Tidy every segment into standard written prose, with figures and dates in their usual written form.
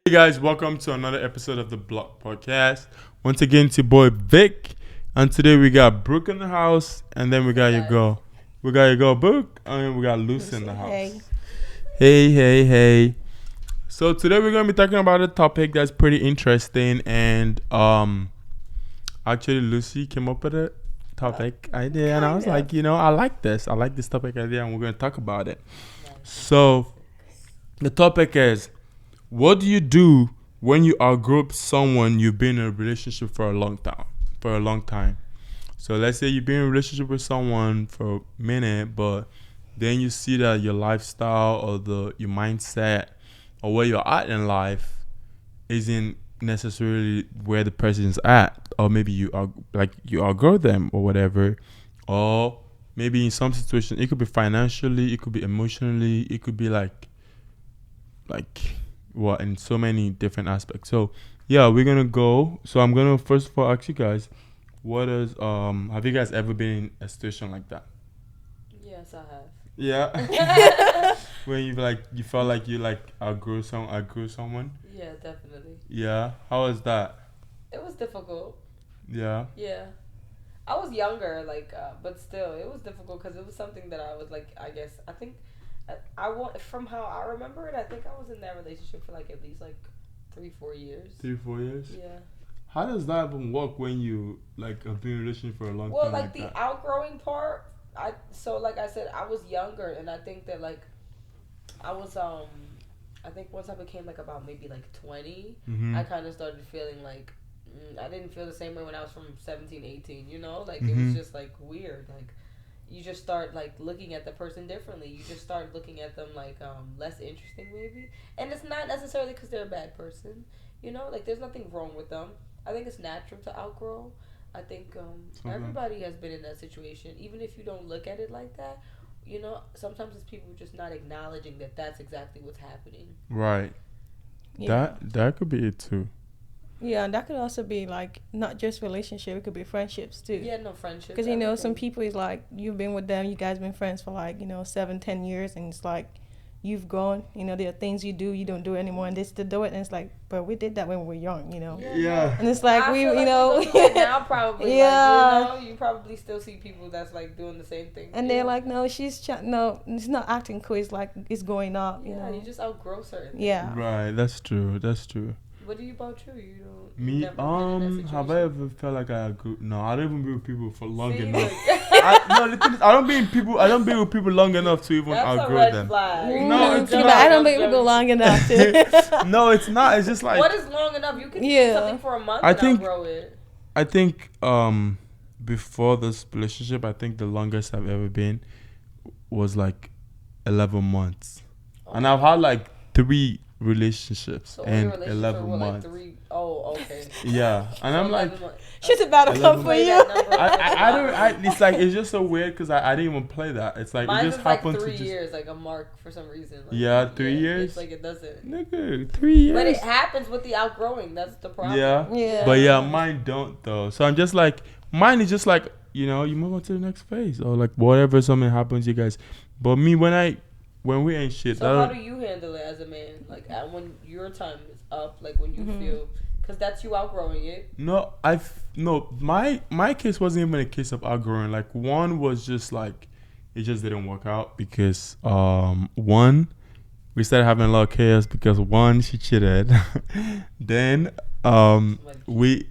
Hey guys, welcome to another episode of the Block Podcast. Once again, it's your boy Vic, and today we got Brooke in the house, and then we got your girl. We got your girl Brooke, and we got Lucy in the house. Hey. Hey. So today we're gonna be talking about a topic that's pretty interesting, and actually Lucy came up with a topic idea, and I was like, I like this. I like this topic idea, and we're gonna talk about it. So the topic is, what do you do when you outgrow someone you've been in a relationship for a long time? So let's say you've been in a relationship with someone for a minute, but then you see that your lifestyle or your mindset or where you're at in life isn't necessarily where the person's at, or maybe you outgrow them or whatever, or maybe in some situation it could be financially, it could be emotionally, it could be like what, in so many different aspects. So yeah, we're gonna go. So I'm gonna first of all ask you guys, what is have you guys ever been in a situation like that? Yes, I have. Yeah. When you felt like you outgrew someone. Yeah, definitely. Yeah. How was that? It was difficult. Yeah. Yeah. I was younger, but still, it was difficult because it was something that I was I think, I want from how I remember it. I think I was in that relationship for at least 3-4 years. 3-4 years. Yeah. How does that even work when you have been in a relationship for a long time? Well, Like the that? outgrowing part. Like I said, I was younger, and I think that I was I think once I became about maybe 20, Mm-hmm. I kind of started feeling I didn't feel the same way when I was from 17, 18, It was Mm-hmm. just weird. You just start looking at the person differently. You just start looking at them less interesting maybe. And it's not necessarily because they're a bad person. There's nothing wrong with them. I think it's natural to outgrow. I think everybody has been in that situation, even if you don't look at it like that. Sometimes it's people just not acknowledging that that's exactly what's happening. Right. Yeah. That could be it too. Yeah, and that could also be not just relationship, it could be friendships too. Yeah, no friendship. Because some people is you've been with them, you guys been friends for 7-10 years, and it's you've grown. There are things you do you don't do anymore, and they still do it, and it's but we did that when we were young. Yeah. And it's I we feel you we know still do it now probably. Yeah. You probably still see people that's doing the same thing. And they're no, no, it's not acting cool. It's it's going up. Yeah, you just outgrow certain. Yeah. Right. That's true. What about you? You don't. Me, never been in that have I situation? ever felt like I outgrew? No, I don't even be with people for long See, enough. look. No, the thing is, I don't be with people long enough to even That's a outgrow red them. flag. No, it's Yeah, not. but I don't think we go long enough to. No, it's not. It's just What is long enough? You can do Yeah. something for a month I and think- outgrow it. I think before this relationship, I think the longest I've ever been was 11 months, and I've had 3 relationships So in your relationship 11 were months. 3. Oh, okay. Yeah, and So I'm 11 months. She's about to come for Play you. that number. I don't. It's just so weird because I didn't even play that. It's Mine it just is happened 3 to just. years, a mark for some reason. Yeah, 3 years? It's it doesn't. Nigga, 3 years. But it happens with the outgrowing. That's the problem. Yeah. Yeah. But yeah, mine don't though. So I'm just mine is just you move on to the next phase or whatever, something happens, you guys. But me, when we ain't shit. So how do you handle it as a man? When your time is up, when you feel, because that's you outgrowing it. No, my case wasn't even a case of outgrowing. One was just it just didn't work out because one, we started having a lot of chaos because one, she cheated. Then we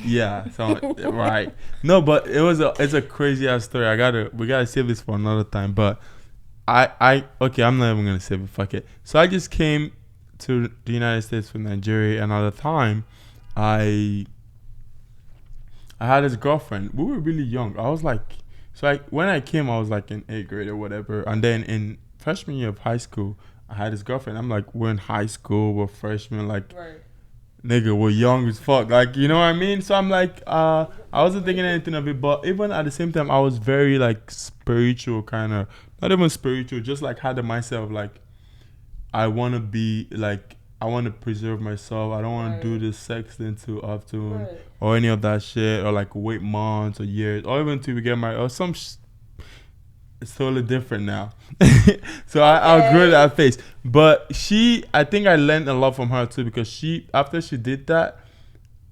yeah, so right. No, but it's a crazy ass story. We gotta save this for another time. But okay, I'm not even gonna save it. Fuck it. So I just came to the United States from Nigeria, and at the time, I had this girlfriend. We were really young. I was when I came, I was in 8th grade or whatever, and then in freshman year of high school, I had this girlfriend. I'm we're in high school, we're freshmen, Right. nigga, we're young as fuck, you know what I mean? So I'm I wasn't thinking anything of it, but even at the same time, I was very spiritual, kind of, not even spiritual, just had the mindset of I want to be I want to preserve myself. I don't want to do this sex thing too often, or any of that shit, or wait months or years, or even till we get married, or some it's totally different now. So I outgrew that phase. But I think I learned a lot from her too because after she did that,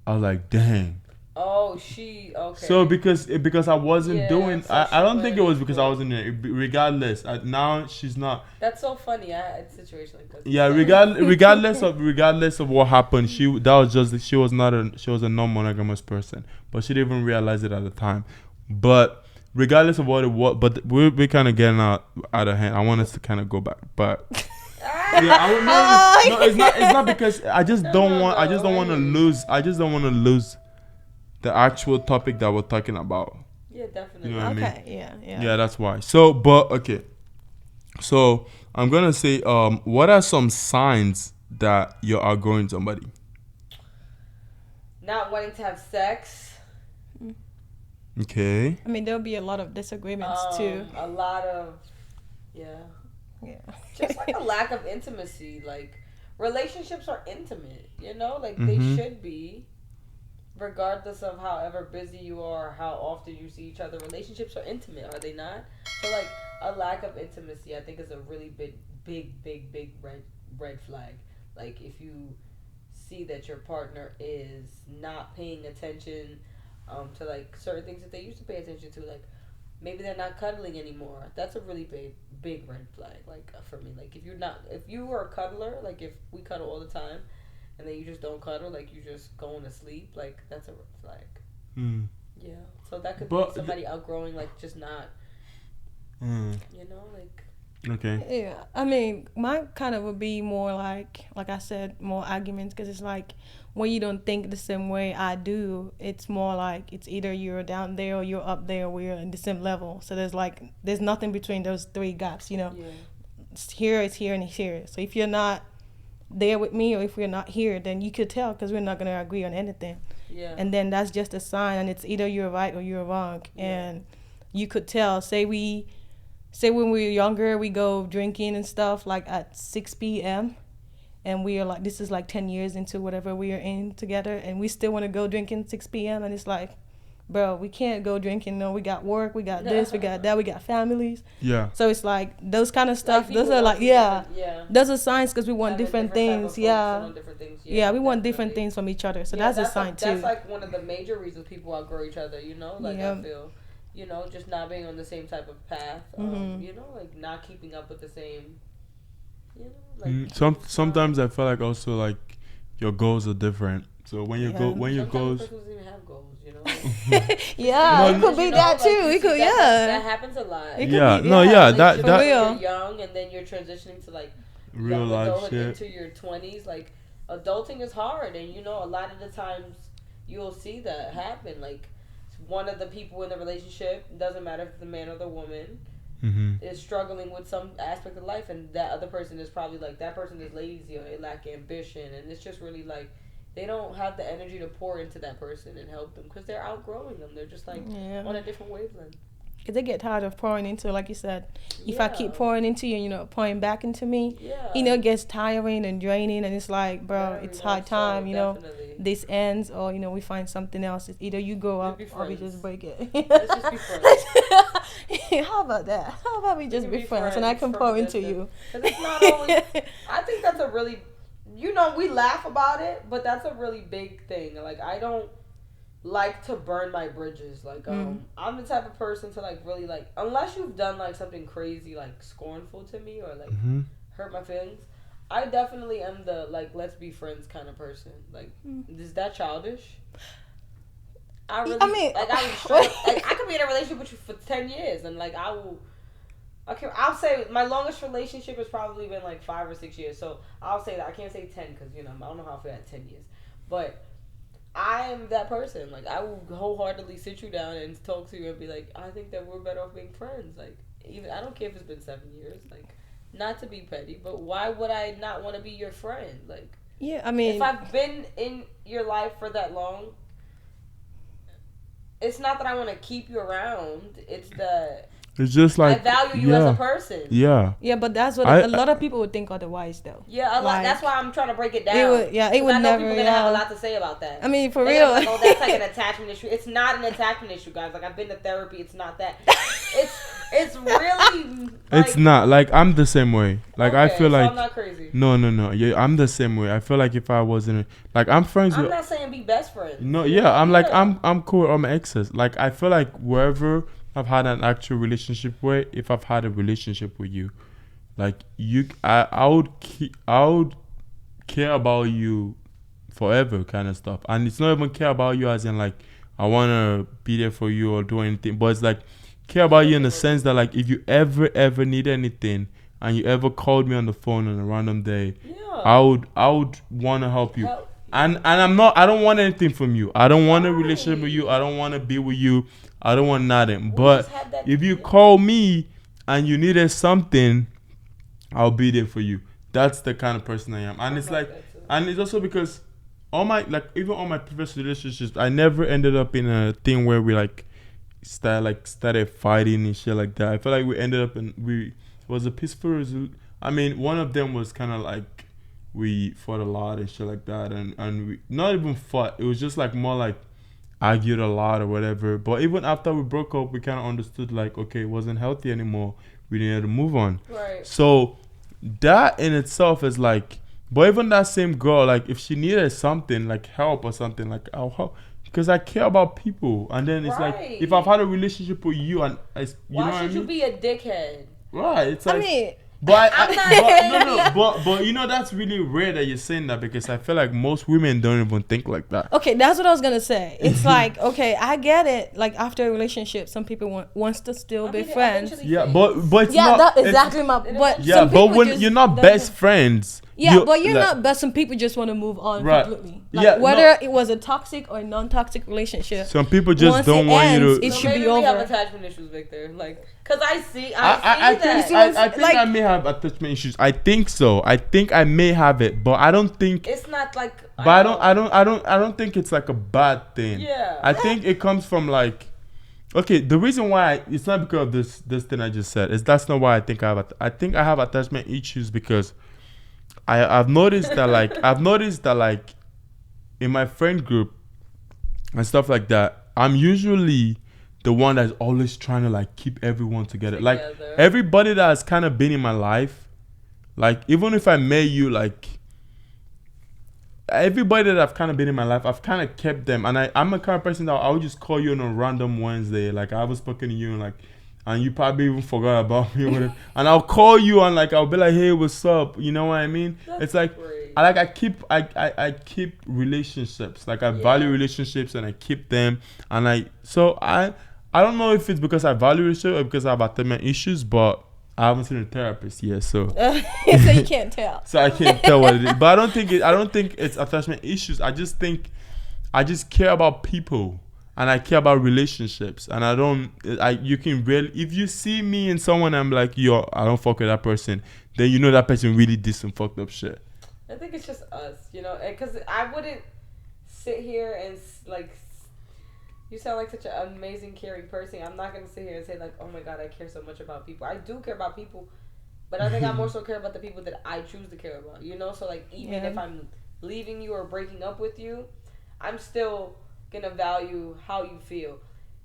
I was like, dang. Oh, she okay. So because I wasn't doing, so I she don't think it was went because I for- wasn't there. Regardless, now she's not. That's so funny. I had a situation like that. Yeah, regardless of what happened, she was not she was a non-monogamous person, but she didn't even realize it at the time. But regardless of what it was, but we're kind of getting out of hand. I want us to kind of go back, but yeah, no, it's not because I just don't want to lose. I just don't want to lose the actual topic that we're talking about. Yeah, definitely. You know what I mean? Okay, yeah. Yeah, that's why. So, but okay. So I'm gonna say, what are some signs that you're outgrowing somebody? Not wanting to have sex. Okay. I mean, there'll be a lot of disagreements too. A lot of, yeah. Just like a lack of intimacy. Like relationships are intimate, you know, like they should be, regardless of however busy you are, or how often you see each other. Relationships are intimate, are they not? So like a lack of intimacy, I think, is a really big red flag. Like if you see that your partner is not paying attention to like certain things that they used to pay attention to, like maybe they're not cuddling anymore. That's a really big red flag. Like for me, like if you were a cuddler, like if we cuddle all the time, and then you just don't cuddle, like you just going to sleep, like that's a red flag. Yeah. So that could be somebody outgrowing, like just not, you know, like. Okay. Yeah, I mean, mine kind of would be more like I said, more arguments, because it's like when you don't think the same way I do, it's more like it's either you're down there or you're up there, we're in the same level. So there's nothing between those three gaps, you know. Yeah. It's here, it's here, and it's here. So if you're not there with me, or if we're not here, then you could tell, because we're not gonna agree on anything. Yeah. And then that's just a sign, and it's either you're right or you're wrong. Yeah. And you could tell. Say when we were younger, we go drinking and stuff like at 6 p.m. And we are like, this is like 10 years into whatever we are in together, and we still want to go drinking 6 p.m. And it's like, bro, we can't go drinking. No, we got work, we got this, we got that, we got families. Yeah. So it's like those kind of stuff. Like those are like, yeah, yeah. those are signs, because we want Having different things. Yeah. Yeah, we want different definitely. things from each other. So Yeah, that's a sign too. That's like one of the major reasons people outgrow each other, you know? Like Yeah. I feel, you know, just not being on the same type of path. You know, like not keeping up with the same, you know, like sometimes I feel like also like your goals are different. So when your sometimes goals, the person doesn't even have goals, you know? Yeah, No, it could be You know, that like, too. you It see could, that yeah. happens a lot. It could yeah, be, no, yeah, yeah, Like, that for real. you're young and then you're transitioning to like real young life adulthood shit. into your 20s. Like adulting is hard, and you know a lot of the times you'll see that happen. Like one of the people in the relationship, doesn't matter if it's the man or the woman, is struggling with some aspect of life, and that other person is probably like, that person is lazy or they lack ambition, and it's just really like they don't have the energy to pour into that person and help them because they're outgrowing them. They're just like on a different wavelength. Because they get tired of pouring into, like you said, if I keep pouring into you, you know, pouring back into me, you know, it gets tiring and draining, and it's like, bro, Very it's high much time, so, you know, definitely. this ends, or, you know, we find something else. It's either you grow up be or we friends. just break it. Let's just be friends. How about that? How about we just can be be friends and I can friends pour from a into distance. you? 'Cause it's not always. I think that's a really, you know, we laugh about it, but that's a really big thing. Like I don't like to burn my bridges. Like I'm the type of person to like really like, unless you've done like something crazy like scornful to me or like hurt my feelings, I definitely am the like let's be friends kind of person. Like is that childish? I mean, like I was like I could be in a relationship with you for 10 years and like I'll say my longest relationship has probably been like 5 or 6 years. So I'll say that. I can't say 10 because, you know, I don't know how I feel at 10 years. But I am that person. Like, I will wholeheartedly sit you down and talk to you and be like, I think that we're better off being friends. Like, even I don't care if it's been 7 years. Like, not to be petty, but why would I not want to be your friend? Like, yeah, I mean, if I've been in your life for that long, it's not that I want to keep you around. It's that It's just like I value you as a person. Yeah. Yeah, but that's what I- a lot of people would think otherwise, though. Yeah, a lot. Like, That's why I'm trying to break it down. It would, yeah, it 'Cause would I know never. people gonna have a lot to say about that. I mean, for They're real. gonna be like, oh, that's like an attachment issue. It's not an attachment issue, guys. Like I've been to therapy. It's not that. It's really. Like, It's not like I'm the same way. Like I okay, feel so like I'm not crazy. no. Yeah, I'm the same way. I feel like if I wasn't like I'm friends I'm with. not saying be best friends. No, yeah, I'm like I'm cool with all my exes. Like I feel like wherever I've had an actual relationship with, if I've had a relationship with you, like I would care about you forever, kind of stuff. And it's not even care about you as in like I wanna be there for you or do anything, but it's like care about you in the sense that like if you ever need anything and you ever called me on the phone on a random day, I would want to help you. And I don't want anything from you. I don't want a relationship with you. I don't want to be with you. I don't want nothing. But if you call me and you needed something, I'll be there for you. That's the kind of person I am. And it's like, and it's also because even all my previous relationships, I never ended up in a thing where we started fighting and shit like that. I feel like we ended up it was a peaceful result. I mean, one of them was kind of like we fought a lot and shit like that, and we not even fought. It was just like more like argued a lot or whatever. But even after we broke up, we kind of understood like, okay, it wasn't healthy anymore. We needed to move on. Right. So that in itself is like, but even that same girl, like if she needed something like help or something, like I'll help. Because I care about people, and then it's like if I've had a relationship with you, and why should you be a dickhead? Right, it's like. I mean, but but you know that's really rare that you're saying that because I feel like most women don't even think like that. Okay, that's what I was gonna say. It's like, okay, I get it. Like after a relationship, some people wants to still be friends. Yeah, but it's yeah, not, that's exactly my. But yeah, some but people when just you're not best friends. Yeah, but you're not. But some people just want to move on completely. Like, yeah, whether it was a toxic or non-toxic relationship. Some people just don't want you to. It should be maybe we over. have attachment issues, Victor. Like, cause I think I think I may have attachment issues. I think so. I think I may have it, but I don't think it's not like. But I don't think it's like a bad thing. Yeah. I think it comes from like. Okay, the reason why it's not because of this thing I just said is that's not why I think I have. I think I have attachment issues because. I've noticed that like in my friend group and stuff like that, I'm usually the one that's always trying to like keep everyone together. Like everybody that has kind of been in my life, like even if I met you, like everybody that I've kind of been in my life, I've kind of kept them. And I'm a kind of person that I would just call you on a random Wednesday, like I haven't spoken to you and you probably even forgot about me or whatever. And I'll call you and like I'll be like, hey, what's up? You know what I mean? That's it's like great. I keep relationships. Like I value relationships and I keep them. And I don't know if it's because I value relationships or because I have attachment issues, but I haven't seen a therapist yet, so so you can't tell. So I can't tell what it is. But I don't think it's attachment issues. I just care about people. And I care about relationships, and you can really, if you see me and someone, I'm like, yo, I don't fuck with that person, then you know that person really did some fucked up shit. I think it's just us, you know, because I wouldn't sit here and like, you sound like such an amazing, caring person. I'm not gonna sit here and say like, oh my god, I care so much about people. I do care about people, but I think I more so care about the people that I choose to care about, you know. So like, even if I'm leaving you or breaking up with you, I'm still gonna value how you feel,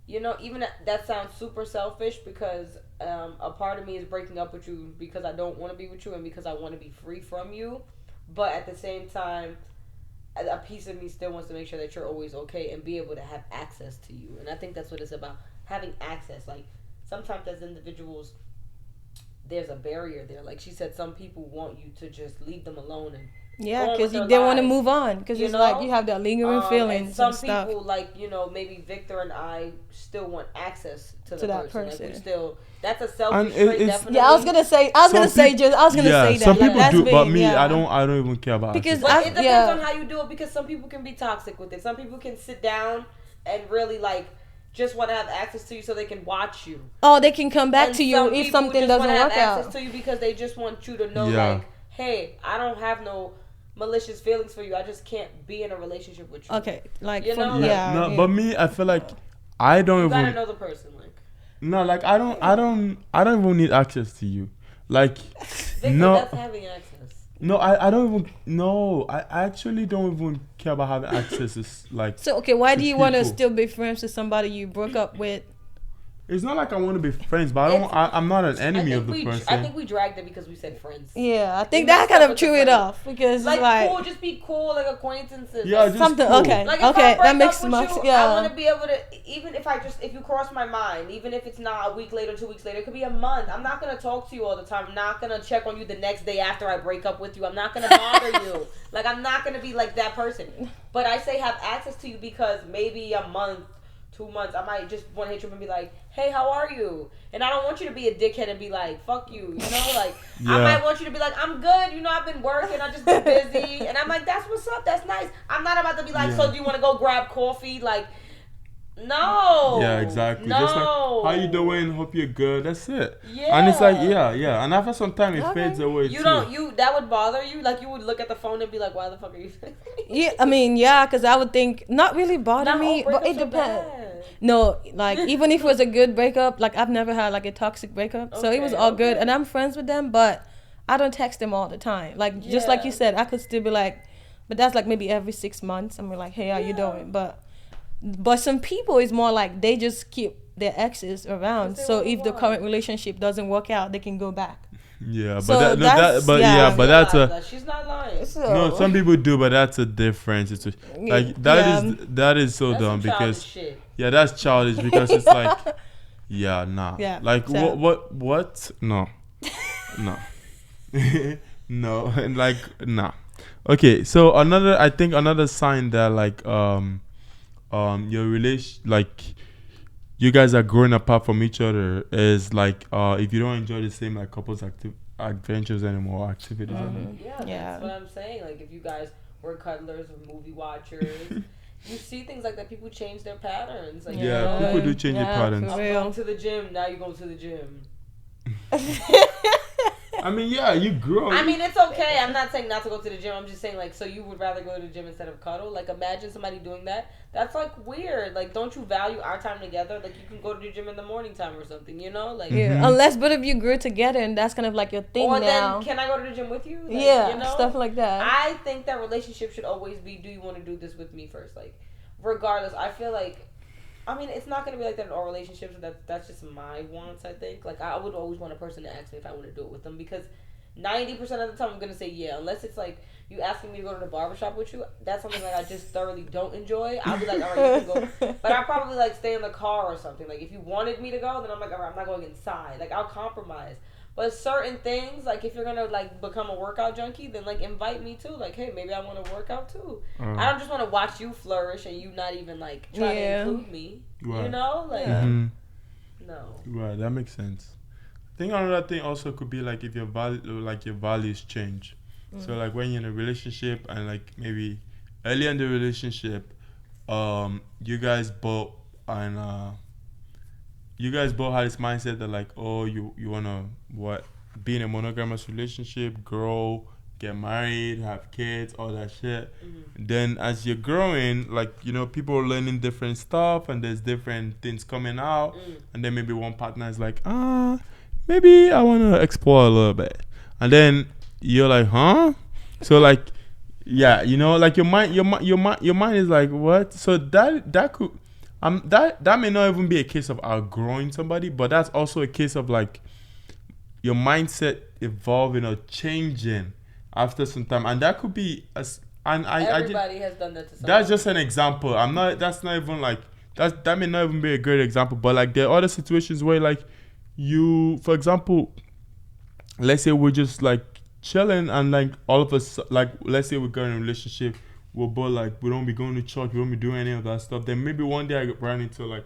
you know. Even that sounds super selfish because a part of me is breaking up with you because I don't want to be with you and because I want to be free from you, but at the same time a piece of me still wants to make sure that you're always okay and be able to have access to you. And I think that's what it's about, having access. Like sometimes as individuals there's a barrier there. Like she said, some people want you to just leave them alone and because they want to move on because it's like you have that lingering feelings and some stuff. People like, you know, maybe Victor and I still want access to that person. Like we still, that's a selfish trait, definitely. Yeah, I was gonna say that. Some people like, do, but me, I don't even care about because access. It depends on how you do it, because some people can be toxic with it. Some people can sit down and really like just want to have access to you so they can watch you. Oh, they can come back to you if something doesn't work out. Access to you because they just want you to know like, hey, I don't have no malicious feelings for you. I just can't be in a relationship with you. Okay, like, you know, but me, I feel like I don't you even. gotta know the person, like. No, like I don't even need access to you. Like, Victor, no, that's having access. no, I don't even. No, I actually don't even care about having access. It's like So okay, why to do you want to people. still be friends with somebody you broke up with? It's not like I want to be friends, but I'm not an enemy of the person. I think we dragged it because we said friends. Yeah, I think We that messed kind up of with the threw it friends. off because Like, it's like cool, just be cool, like acquaintances. Yeah, like, just something. cool. Okay, Like if I okay, break that makes up with much. you, I Yeah, want to be able to, even if you cross my mind, even if it's not a week later, 2 weeks later, it could be a month. I'm not gonna talk to you all the time. I'm not gonna check on you the next day after I break up with you. I'm not gonna bother you. Like, I'm not gonna be like that person. But I say have access to you because maybe a month, 2 months, I might just want to hit you up and be like, hey, how are you? And I don't want you to be a dickhead and be like, fuck you, you know? Like, I might want you to be like, I'm good, you know, I've been working, I just been busy. And I'm like, that's what's up, that's nice. I'm not about to be like, so do you want to go grab coffee? Like, no. Yeah, exactly. No. Just like, how you doing? Hope you're good. That's it. Yeah. And it's like, yeah. And after some time, it fades away You too. don't, that would bother you? Like, you would look at the phone and be like, why the fuck are you saying yeah. I mean, yeah, because I would think not really bother Not me, all but breakups it are depends. bad. No, like even if it was a good breakup, like I've never had like a toxic breakup, so it was all good, and I'm friends with them, but I don't text them all the time. Like just like you said, I could still be like, but that's like maybe every 6 months. I'm like, hey, how you doing? But some people is more like they just keep their exes around, so if the current relationship doesnn't work out, they can go back. Yeah, but So that's she's not lying. So, no. Some people do, but that's a difference. It's like that is so That's dumb because shit. yeah, that's childish because it's like nah. Yeah, Like so. what? No. No, and like nah. Okay, so I think another sign that like your relation like you guys are growing apart from each other is like if you don't enjoy the same like couples adventures anymore, activities anymore. Yeah, that's what I'm saying. Like if you guys were cuddlers or movie watchers, you see things like that. People change their patterns. Like, people do change their patterns. I'm going to the gym. Now you go to the gym. I mean, yeah, you grow. I mean, it's okay. I'm not saying not to go to the gym. I'm just saying, like, so you would rather go to the gym instead of cuddle? Like, imagine somebody doing that. That's, like, weird. Like, don't you value our time together? Like, you can go to the gym in the morning time or something, you know? Like, unless both of you grew together and that's kind of like your thing or now. then, can I go to the gym with you? Like, yeah, you know? stuff like that. I think that relationship should always be, do you want to do this with me first? Like, regardless, I feel like, I mean, it's not going to be like that in all relationships. That's just my wants, I think. Like, I would always want a person to ask me if I want to do it with them because 90% of the time I'm going to say yeah. Unless it's like you asking me to go to the barbershop with you. That's something like I just thoroughly don't enjoy. I'll be like, all right, you can go. But I'll probably like stay in the car or something. Like if you wanted me to go, then I'm like, all right, I'm not going inside. Like I'll compromise. But certain things, like if you're going to like become a workout junkie, then like invite me too. Like, hey, maybe I want to work out too. I don't just want to watch you flourish and you not even like try to include me. Right. You know? Like, no. Right, that makes sense. I think another thing also could be like if your values change. So like when you're in a relationship and like maybe early in the relationship, you guys both had this mindset that like, oh, you wanna be in a monogamous relationship, grow, get married, have kids, all that shit. Then as you're growing, like, you know, people are learning different stuff and there's different things coming out, and then maybe one partner is like, maybe I want to explore a little bit. And then you're like, huh? So like, yeah, you know, like your mind is like, what? So that could, that may not even be a case of outgrowing somebody, but that's also a case of like your mindset evolving or changing after some time. And that could be, everybody has done that to somebody. That's just an example. That's not even like, that may not even be a great example, but like there are other situations where like, you, for example, let's say we're just like chilling and like all of us, like let's say we got in a relationship, we're both like, we don't be going to church, we don't be doing any of that stuff. Then maybe one day I ran into like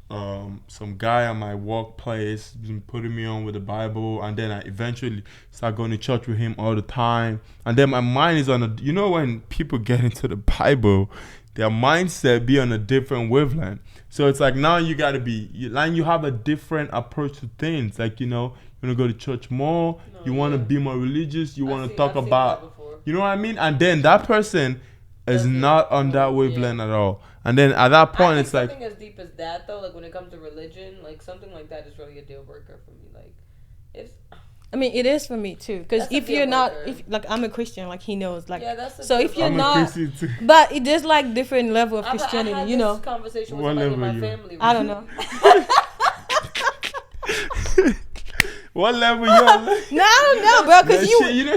some guy at my workplace been putting me on with the Bible, and then I eventually start going to church with him all the time, and then my mind is on you know, when people get into the Bible, their mindset be on a different wavelength. So it's like now you gotta you have a different approach to things. Like, you know, you wanna go to church more, you wanna be more religious, you wanna talk about, you know what I mean? And then that person is not on that wavelength at all. And then at that point, it's like something as deep as that though. Like when it comes to religion, like something like that is really a deal breaker for me. Like it's. I mean, it is for me too. Because That's a if deal you're not, breaker. if like I'm a Christian, like he knows, like Yeah, that's a so deal if you're I'm a not, Christian too. but it is like different level of I had Christianity, you this know. conversation with What somebody in my level you? family. I don't know. What level you on? No, I don't know, bro. Because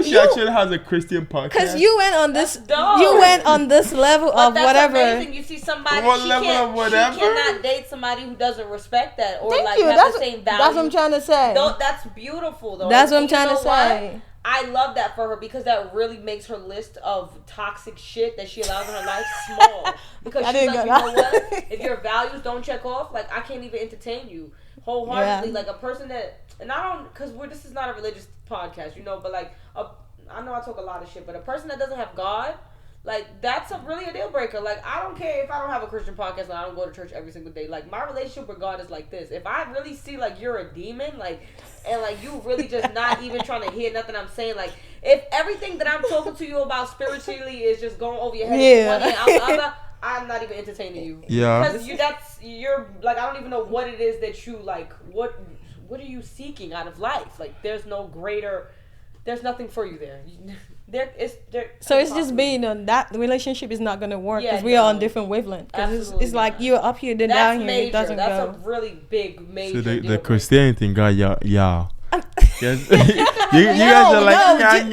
she actually has a Christian podcast. because you went on this, That's dope. you went on this level But of that's whatever. amazing. You see somebody, What she level can't, of whatever? she cannot date somebody who doesn't respect that or Thank like you. have That's the same values. that's what I'm trying to say. That's beautiful though. That's what And I'm trying you to know what? say. I love that for her because that really makes her list of toxic shit that she allows in her life small. Because I she's didn't like, you go know that. what? If your values don't check off, like I can't even entertain you wholeheartedly. Yeah. Like a person that, and I don't, because this is not a religious podcast, you know. But like, I know I talk a lot of shit, but a person that doesn't have God. Like, that's really a deal breaker. Like, I don't care if I don't have a Christian podcast and I don't go to church every single day. Like, my relationship with God is like this. If I really see, like, you're a demon, like, and, like, you really just not even trying to hear nothing I'm saying, like, if everything that I'm talking to you about spiritually is just going over your head, Yeah. one hand out the other, I'm not even entertaining you. Yeah. Because you're, like, I don't even know what it is that you, like, what are you seeking out of life? Like, there's nothing for you there. So it's just being on that relationship is not gonna work Yeah, because we are on no. different wavelength. Because Absolutely it's like not. you're up here, then That's down here, major. it doesn't That's go. a really big, major So deal the breaker. Christianity thing, guy, yeah. Yes. you guys are like,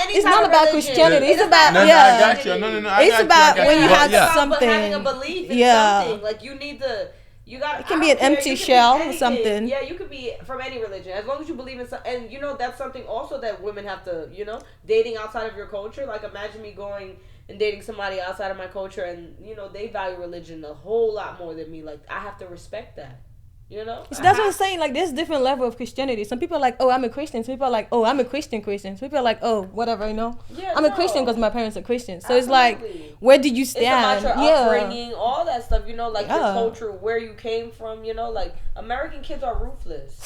It's not about Christianity. It's about No, yeah. I got you. No, I It's got about you, I got when you. you But have yeah. something. Having a belief in Yeah. something. Like you need to. You got. It can be an empty shell or something. Yeah, you could be from any religion as long as you believe in something. And you know that's something also that women have to. You know, dating outside of your culture. Like imagine me going and dating somebody outside of my culture, and you know they value religion a whole lot more than me. Like I have to respect that. You know? So that's what I'm saying. Like, there's different level of Christianity. Some people are like, oh, I'm a Christian. Some people are like, oh, I'm a Christian. Some people are like, oh, whatever, you know. Yeah, I'm a Christian because my parents are Christians. So Absolutely. it's like, where did you It's stand? about your upbringing, all that stuff, you know, like your Yeah. culture, where you came from, you know, like American kids are ruthless.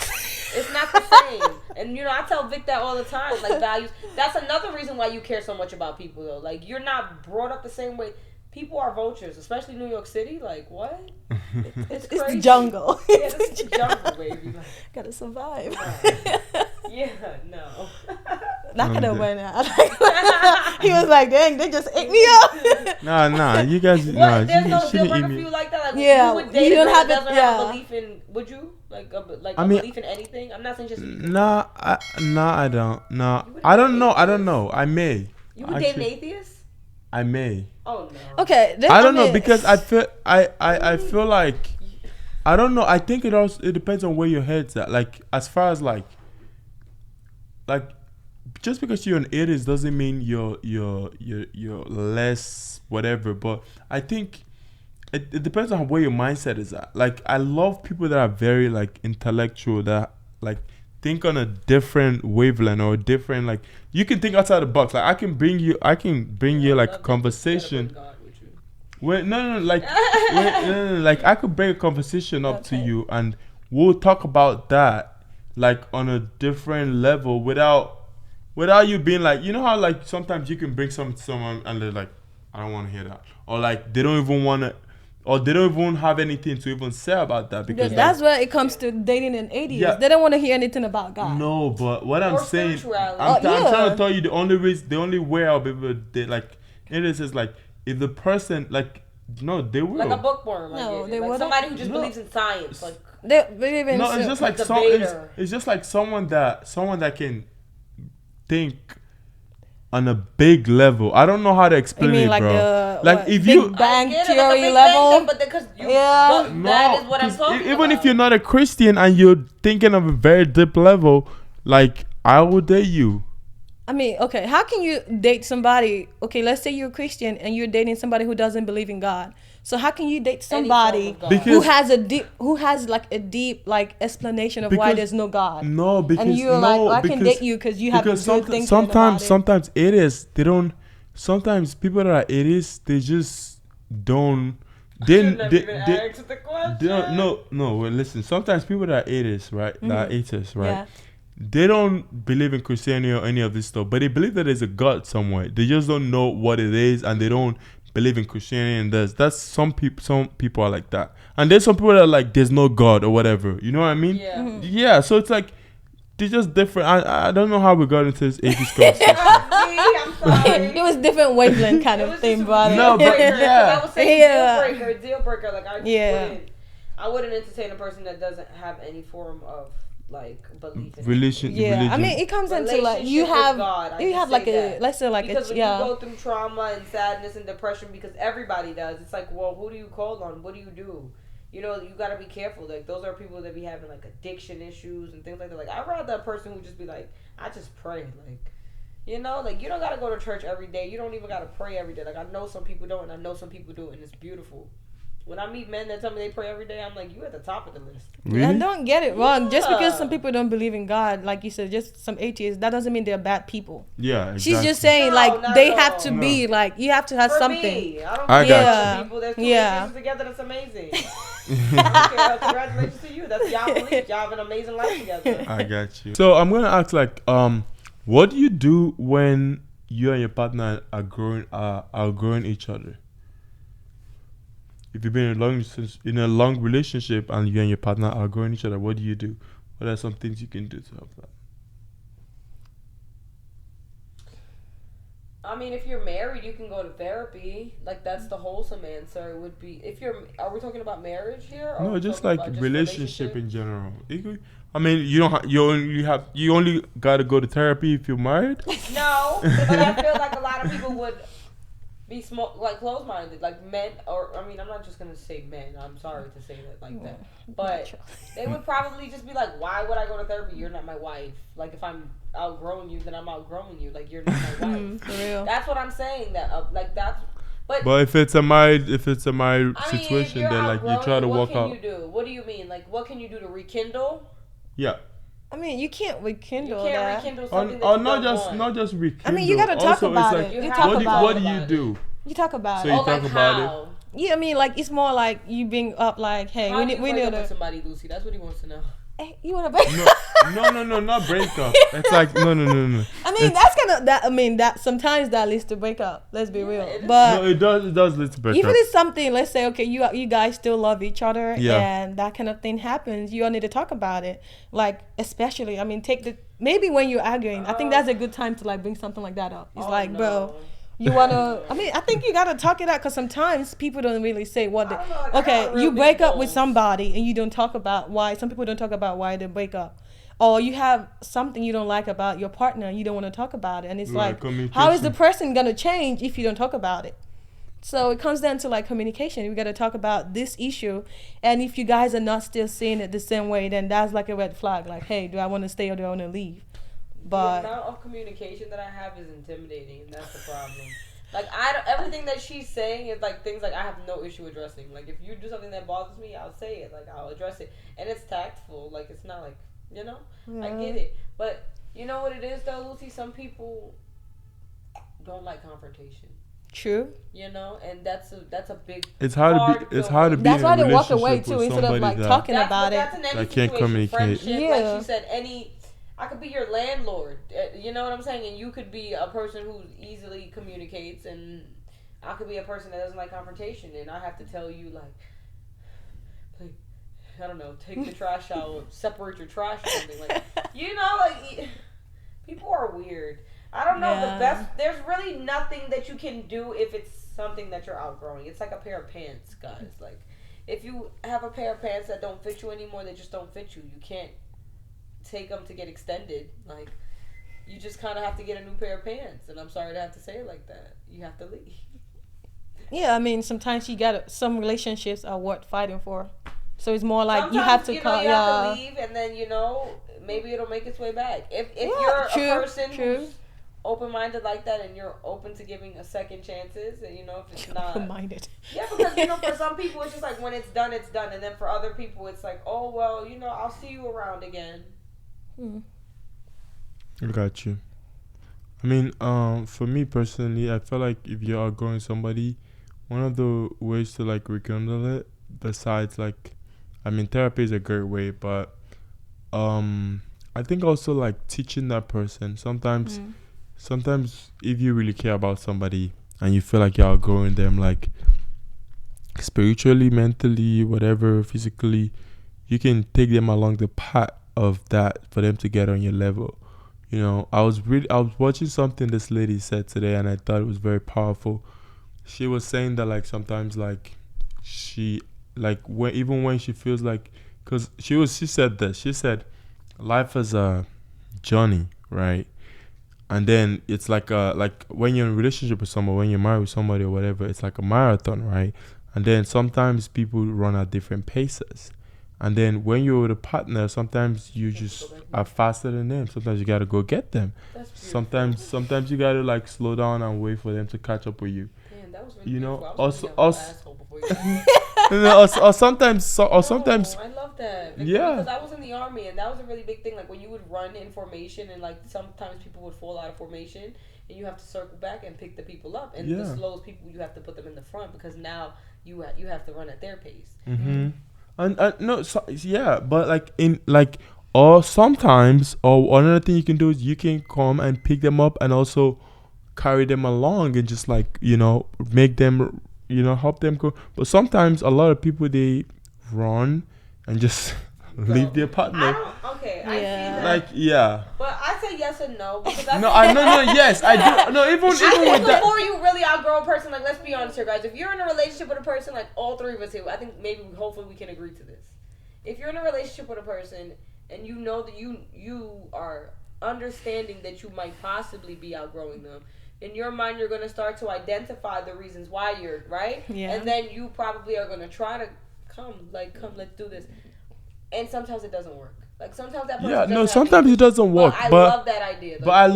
It's not the same. And, you know, I tell Vic that all the time, like values. That's another reason why you care so much about people, though. Like, you're not brought up the same way. People are vultures, especially New York City. Like, what? It's It's crazy. the jungle. Yeah, it's the jungle, baby. Like, Gotta survive. yeah, no. That could have went out. He was like, dang, they just ate me up. Nah, you guys, What? There's you no deal shouldn't breaker eat for me. you like that? Like, Yeah, you would date you a don't girl have that it- doesn't yeah. have a belief in, would you? Like a belief in anything? I'm not saying just Nah, I don't. Nah, I don't know. I may. You would date an Actually, atheist? I may. Oh no. Okay. I don't know because I feel like I don't know. I think it depends on where your head's at. Like as far as like just because you're an atheist doesn't mean you're less whatever. But I think it depends on where your mindset is at. Like I love people that are very like intellectual, that like think on a different wavelength or different, like you can think outside the box. Like I can bring you like a conversation. Like I could bring a conversation up to you and we'll talk about that like on a different level without you being like, you know how like sometimes you can bring someone and they're like, I don't want to hear that, or like they don't even want to, or they don't even have anything to even say about that, because that's where it comes to dating an atheist. Yeah. They don't want to hear anything about God. No, but what I'm Or saying, spirituality. I'm Yeah. trying to tell you the only way I'll be able to date, like it is like if the person like no, they will. Like a bookworm. No, like, they like wouldn't. somebody who just No. believes in science. Like They believe in No, it's just like Debater. it's just like someone that can think on a big level. I don't know how to You explain mean it, like bro. the Like what, if Big you Bang I get it, Theory like a Big level? Bang, but because Yeah. that is what I'm 'cause talking even about. if you're not a Christian and you're thinking of a very deep level, like I would date you. I mean, okay, how can you date somebody? Okay, let's say you're a Christian and you're dating somebody who doesn't believe in God. So how can you date Any form somebody of God. Because- who has like a deep like explanation of why Because- there's no God? No, because and you're no, like, well, I can because- date you because you have a because good thinking sometimes about it. it is they don't. Sometimes people that are atheists, they just don't. They Shouldn't have even asked the question. They don't, no. Well, listen. Sometimes people that are atheists, right? That are atheists, right? Yeah. They don't believe in Christianity or any of this stuff, but they believe that there's a God somewhere. They just don't know what it is, and they don't believe in Christianity and this. That's some people are like that, and there's some people that are like there's no God or whatever. You know what I mean? Yeah. Mhm. Yeah. So it's like they're just different. I don't know how we got into this atheist conversation. I'm sorry. It was different wavelength kind It of was thing, just a brother. No, but deal breaker, 'cause yeah. I was saying Yeah. deal breaker. Like Yeah. I wouldn't entertain a person that doesn't have any form of like belief in Religion. Yeah, I mean, it comes into like you Relationship with have God, I you can have say like a that. let's say like because a when yeah. you go through trauma and sadness and depression, because everybody does, it's like, well, who do you call on? What do you do? You know, you gotta be careful. Like those are people that be having like addiction issues and things like that. Like I'd rather a person who just be like, I just pray. Like, you know, like you don't gotta go to church every day. You don't even gotta pray every day. Like I know some people don't, and I know some people do, and it's beautiful. When I meet men that tell me they pray every day, I'm like, you at the top of the list. Really? And don't get it wrong. Just because Yeah. some people don't believe in God, like you said, just some atheists, that doesn't mean they're bad people. Yeah. Exactly. She's just saying No, like not they at have all. to No. be like you have to have For something. me, I don't I care got about you. other people. There's two Yeah. yeah. together. That's amazing. I don't care. Congratulations to you. That's y'all believe. Y'all have an amazing life together. I got you. So I'm gonna ask like, what do you do when you and your partner are outgrowing each other? If you've been in a long relationship and you and your partner are outgrowing each other, what do you do? What are some things you can do to help that? I mean, if you're married, you can go to therapy. Like that's the wholesome answer. It would be if you're. Are we talking about marriage here? Or are No, we just talking like about relationship in general. I mean, you don't. You only got to go to therapy if you're married. No, but I feel like a lot of people would be closed-minded, like men, or I mean, I'm not just gonna say men. I'm sorry to say that like that, but they would probably just be like, "Why would I go to therapy? You're not my wife. Like, if I'm outgrowing you, then I'm outgrowing you. Like, you're not my wife." For real. That's what I'm saying. That like that's. But If it's a married I mean, if situation, you're then like you try outgrowing, to what work out. can you do? What do you mean? Like, what can you do to rekindle? Yeah. I mean, you can't You rekindle can't that. rekindle something that you not don't just want. not just rekindle. I mean, you gotta talk Also, about it's like, it. You You have talk to about what it. do you do? You talk about So it. you Oh, talk like about how? Yeah, I mean, like it's more like you being up, like, hey, How we do you need break up to. with somebody, Lucy? That's what he wants to know. Hey, you wanna break? No, not break up. It's like no. I mean, It's- that's kind of that. I mean, that sometimes that leads to break up. Let's be Yeah, real. it is. But No, it does lead to break even up. if it's something, let's say, okay, you guys still love each other, Yeah. and that kind of thing happens, you all need to talk about it. Like, especially, I mean, maybe when you're arguing, I think that's a good time to like bring something like that up. It's Oh, like, no. bro, you wanna? I mean, I think you gotta talk it out because sometimes people don't really say what. I don't know, like, I Okay, got real you big break up with goals. somebody and you don't talk about why. Some people don't talk about why they break up. Or you have something you don't like about your partner and you don't want to talk about it. And it's Right, like, communication. how is the person going to change if you don't talk about it? So it comes down to like communication. We got to talk about this issue. And if you guys are not still seeing it the same way, then that's like a red flag. Like, hey, do I want to stay or do I want to leave? The But amount of communication that I have is intimidating, and that's the problem. Like everything that she's saying is like things like I have no issue addressing. Like if you do something that bothers me, I'll say it. Like I'll address it, and it's tactful. Like it's not like I get it. But you know what it is though, Lucy. Some people don't like confrontation. true. You know, and that's a big. It's hard to be That's in why a they walk relationship away too with instead of somebody like that- talking about That's it. in any I can't situation. communicate. Friendship, Yeah. like she said, I could be your landlord. You know what I'm saying? And you could be a person who easily communicates, and I could be a person that doesn't like confrontation, and I have to tell you like I don't know, take the trash out, separate your trash or something like. Like people are weird. I don't know the best. There's really nothing that you can do if it's something that you're outgrowing. It's like a pair of pants, guys. Like if you have a pair of pants that don't fit you anymore, they just don't fit you. You can't take them to get extended. Like you just kind of have to get a new pair of pants. And I'm sorry to have to say it like that. You have to leave. Yeah, I mean, sometimes some relationships are worth fighting for. So it's more like you have to you have to leave, and then maybe it'll make its way back. If you're a person who's open-minded like that, and you're open to giving a second chances, and if it's not open-minded. Yeah, because for some people it's just like when it's done, and then for other people it's like, oh well, I'll see you around again. I got you. I mean, for me personally, I feel like if you're outgrowing somebody, one of the ways to like rekindle it, besides like, I mean, therapy is a great way, but I think also like teaching that person. Sometimes if you really care about somebody and you feel like you're outgrowing them, like spiritually, mentally, whatever, physically, you can take them along the path of that for them to get on your level. I was watching something this lady said today, and I thought it was very powerful. She was saying that like sometimes like she like when she feels like, because she said this. She said life is a journey, right? And then it's like when you're in a relationship with someone, when you're married with somebody or whatever, it's like a marathon, right? And then sometimes people run at different paces. And then when you're with a partner, sometimes you just are faster than them. Sometimes you gotta go get them. Sometimes you gotta like slow down and wait for them to catch up with you. Man, that was really You know, beautiful. I was also, asshole before you or sometimes, I love that. yeah. Because I was in the army, and that was a really big thing. Like when you would run in formation, and like sometimes people would fall out of formation, and you have to circle back and pick the people up. And the slowest people, you have to put them in the front because now you have to run at their pace. Mm-hmm. And no, yeah, but like or sometimes, or another thing you can do is you can come and pick them up and also carry them along and just like make them help them go. But sometimes a lot of people, they run and just leave their partner. I see that. Like, yeah. But I say yes and no because yes, I do. No, even with that. Before you really outgrow a person, like let's be honest here, guys. If you're in a relationship with a person, like all three of us here, I think hopefully we can agree to this. If you're in a relationship with a person and you know that you are understanding that you might possibly be outgrowing them, in your mind you're going to start to identify the reasons why you're right, and then you probably are going to try to come, let's do this. And sometimes it doesn't work. Like sometimes that person sometimes it doesn't work. But I love that idea. Like, but I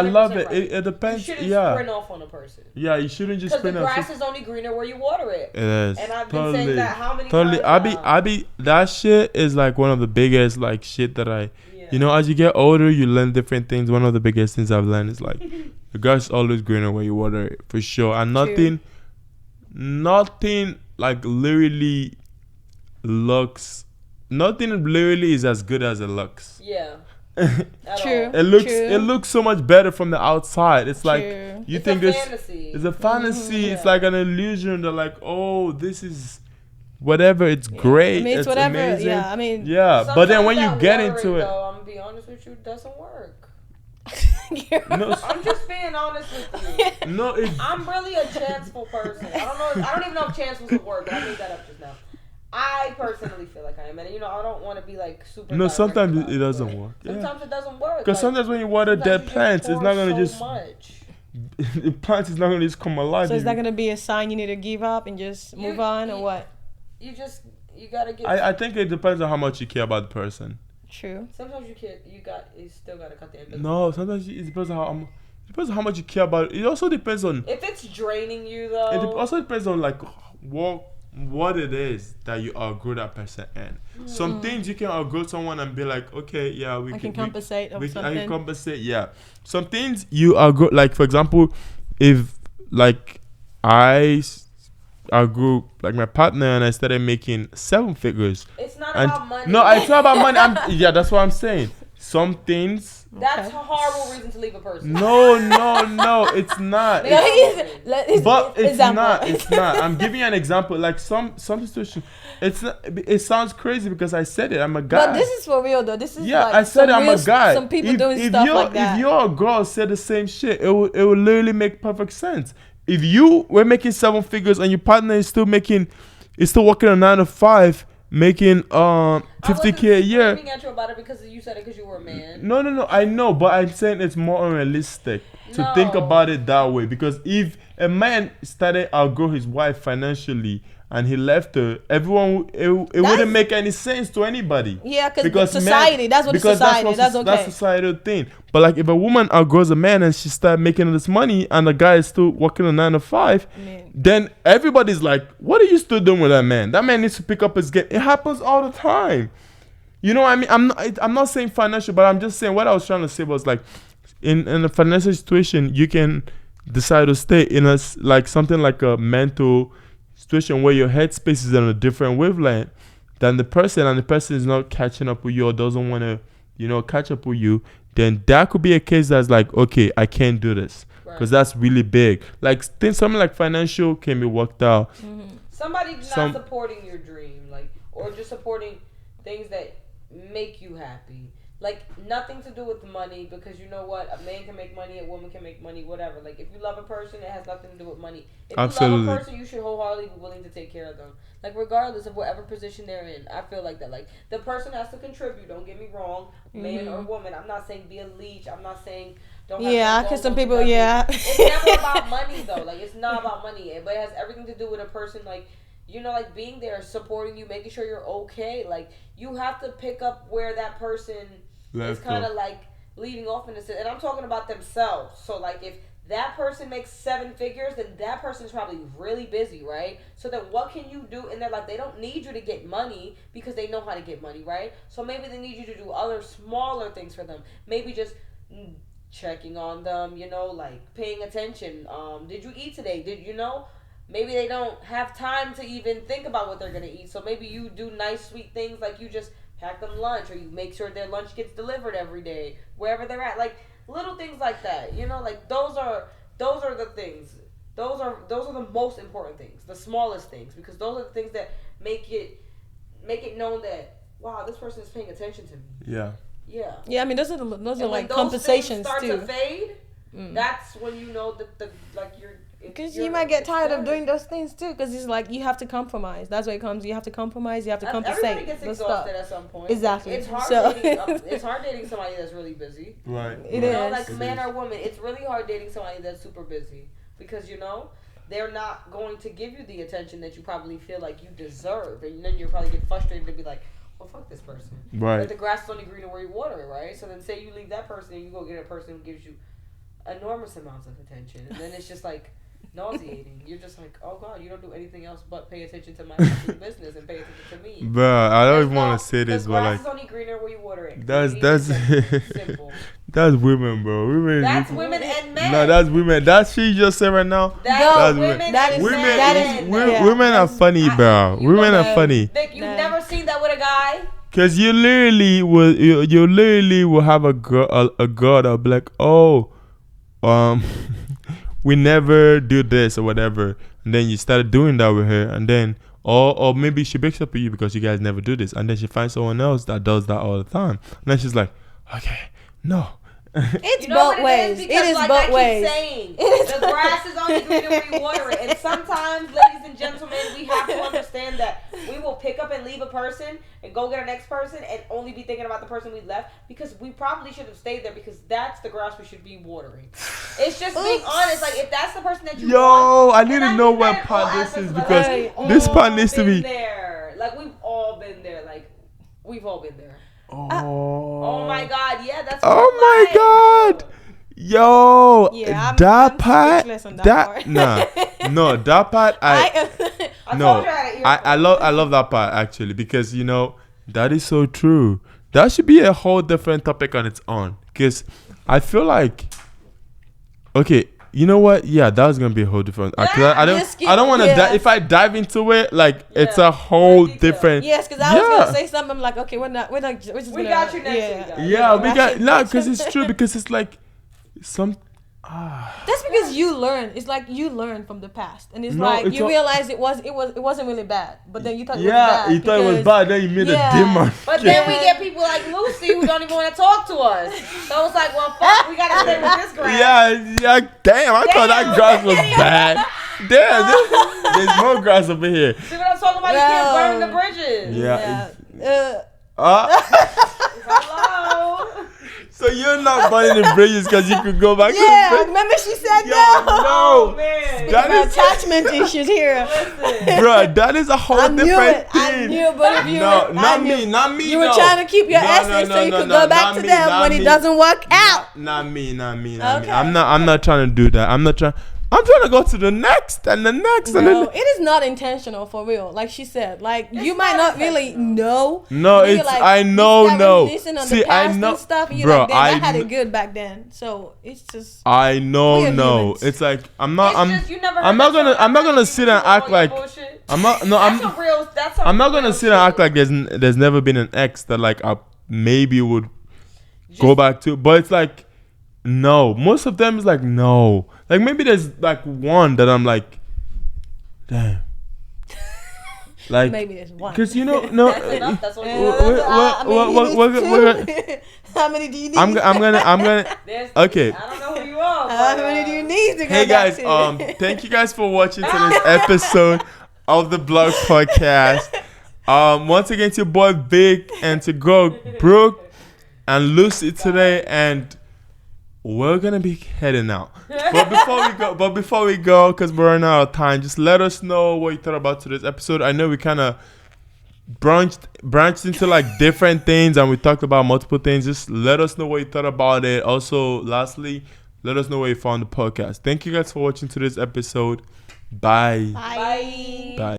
love it. Right. It depends. You shouldn't sprint off on a person. Yeah, you shouldn't just sprint off. Because the grass is only greener where you water it. It is. And I've been saying that how many times? I be that shit is like one of the biggest like shit that I. As you get older, you learn different things. One of the biggest things I've learned is like the grass is always greener where you water it, for sure. And nothing like literally looks. Nothing literally is as good as it looks. Yeah. True. It looks so much better from the outside. It's like you think it's a fantasy. It's a fantasy. It's like an illusion. They're like, oh, this is whatever. It's great. I mean, it's whatever. Amazing. Yeah, I mean. Yeah, but then when you get into it, though, I'm gonna be honest with you, it doesn't work. No, I'm just being honest with you. No, I'm really a chanceful person. I don't even know if chance was a word, but I made that up just now. I personally feel like I am, and I don't want to be like super. No, sometimes it doesn't work. Sometimes it doesn't work. Because sometimes when you water dead plants, it's not gonna just. The plant is not gonna just come alive. So it's not gonna be a sign you need to give up and just move on, or what? You gotta give. I think it depends on how much you care about the person. True. Sometimes you can't. You still gotta cut the end. No, sometimes it depends on how much you care about it. It also depends on if it's draining you though. It also depends on like what it is that you outgrow that person in. Some things you can outgrow someone and be like, okay, yeah, I can compensate. I can compensate, yeah. Some things you outgrow, like for example, if like I outgrew like my partner and I started making 7 figures. It's not about money. No, it's not about money. Yeah, that's what I'm saying. Some things. That's a horrible reason to leave a person. No, it's not. It's not. It's not. I'm giving you an example. Like some situation. It's not, it sounds crazy because I said it. I'm a guy. But this is for real though. This is I said I'm a guy. Some people doing stuff like that. If your girl said the same shit, it would literally make perfect sense. If you were making 7 figures and your partner is still working a 9 to 5. Making 50K a year. I'm screaming at you about it because you said it because you were a man. No, I know, but I'm saying it's more unrealistic to think about it that way. Because if a man started outgrow his wife financially and he left her, everyone it wouldn't make any sense to anybody. Yeah, because society. That's what society. That's okay. That's societal thing. But like if a woman outgrows a man and she start making this money and the guy is still working a 9 to 5, then everybody's like, "What are you still doing with that man? That man needs to pick up his game." It happens all the time. You know what I mean? I'm not saying financial, but I'm just saying what I was trying to say was like, in a financial situation, you can decide to stay in something like a mental situation where your headspace is on a different wavelength than the person, and the person is not catching up with you or doesn't want to, catch up with you. Then that could be a case that's like, okay, I can't do this. because that's really big. Like something like financial can be worked out. Somebody not supporting your dream, like, or just supporting things that make you happy. Like, nothing to do with money, because you know what? A man can make money, a woman can make money, whatever. Like, if you love a person, it has nothing to do with money. If Absolutely. you love a person, you should wholeheartedly be willing to take care of them. Like, regardless of whatever position they're in. I feel like that. Like, the person has to contribute, don't get me wrong, man or woman. I'm not saying be a leech. I'm not saying don't have Yeah, because some people, yeah. It's never about money, though. Like, it's not about money. But it has everything to do with a person, like, you know, like, being there, supporting you, making sure you're okay. Like, you have to pick up where that person is kind of, like, leaving off in a sense. And I'm talking about themselves. So, like, if that person makes 7 figures, then that person's probably really busy, right? So then what can you do in their life? They don't need you to get money because they know how to get money, right? So maybe they need you to do other smaller things for them. Maybe just checking on them, you know, like, paying attention. Did you eat today? Did you know? Maybe they don't have time to even think about what they're going to eat. So maybe you do nice, sweet things, like you just pack them lunch, or you make sure their lunch gets delivered every day, wherever they're at. Like, little things like that, you know? Like, those are the things. Those are the most important things, the smallest things, because those are the things that make it known that, wow, this person is paying attention to me. Yeah. Yeah. Yeah, I mean, those are like those compensations start too. to fade, that's when you know that you're. Because you might get tired of doing those things too. Because it's like you have to compromise. That's where it comes. You have to compromise. You have to compensate. Everybody gets exhausted at some point. Exactly. It's hard. It's hard dating somebody that's really busy. Right. It is. Know, like, man or woman, it's really hard dating somebody that's super busy, because you know they're not going to give you the attention that you probably feel like you deserve, and then you'll probably get frustrated and be like, well, fuck this person. Right. But the grass is only greener where you water it, right? So then say you leave that person and you go get a person who gives you enormous amounts of attention, and then it's just like nauseating. You're just like, oh god, you don't do anything else but pay attention to my business and pay attention to me. But I don't even want to say this, but like, the grass is only greener where you water it. that's simple. That's women, bro. That's women and men. No, that's women. That she just said right now. That's women. That is men. Women are funny, bro. Women are funny. Vic, you've never seen that with a guy. Cause you literally will have a girl that'll be like, oh, we never do this or whatever, and then you started doing that with her, and then or maybe she breaks up with you because you guys never do this, and then she finds someone else that does that all the time, and then she's like, okay, no. It's both ways. It is both ways. The grass is only greener when you water it. And sometimes, ladies and gentlemen, we have to understand that we will pick up and leave a person and go get our next person and only be thinking about the person we left, because we probably should have stayed there, because that's the grass we should be watering. It's just being honest. Like, if that's the person that you want, I need to know what part this is, because this part needs to be there. Like, we've all been there. Like, we've all been there. Oh my god, yeah, that's my god. Yo, yeah, that part, that no, that part, I love that part, actually, because, you know, that is so true. That should be a whole different topic on its own, because I feel like, okay, you know what? Yeah, that was gonna be a whole different. I don't want to. If I dive into it, like, it's a whole different. Yes, because I was gonna say something. I'm like, okay, we're just we got you next week. Yeah, we got because it's true, because it's like some. That's because you learn. It's like you learn from the past, and it's you realize it wasn't really bad, but then you thought it was bad. Yeah, you thought it was bad, then you made a dimmer. But then we get people like Lucy who don't even want to talk to us. So it's like, well, fuck, we gotta stay with this grass. Yeah. Damn, I thought that grass was bad. Damn, there's more grass over here. See what I'm talking about? You can't burn the bridges. Yeah. Hello. So you're not burning the bridges because you could go back to the bridge? Remember she said no. No. Man. That is attachment issues here. Listen. Bro, that is a whole different thing. I knew it, but if you not me. You were trying to keep your essence so you could go back to them when it doesn't work out. Not me. Okay. I'm not trying to do that. I'm trying to go to the next and the next. No, it is not intentional, for real. Like she said, like, you might not really know. No, it's like, I know. See, I know stuff. And you're bro, like, I had it good back then. So it's just. I know. No, it's like I'm not gonna sit and act like I'm not gonna sit and act like there's never been an ex that, like, I maybe would go back to. But it's like, no. Most of them is like no. Like maybe there's like one that I'm like, damn. Like Maybe there's one. because you know no. That's enough. That's what How many do you need? I'm gonna. There's, Okay. I don't know who you are. How but, many do you need to go Hey guys, back to? thank you guys for watching today's episode of the Blog Podcast. Once again, it's your boy Vic and to go Brooke and Lucy today, and we're gonna be heading out. But before we go, because we're running out of time, just let us know what you thought about today's episode. I know we kind of branched into like different things, and we talked about multiple things. Just let us know what you thought about it. Also, lastly, let us know where you found the podcast. Thank you guys for watching today's episode. Bye. Bye. Bye.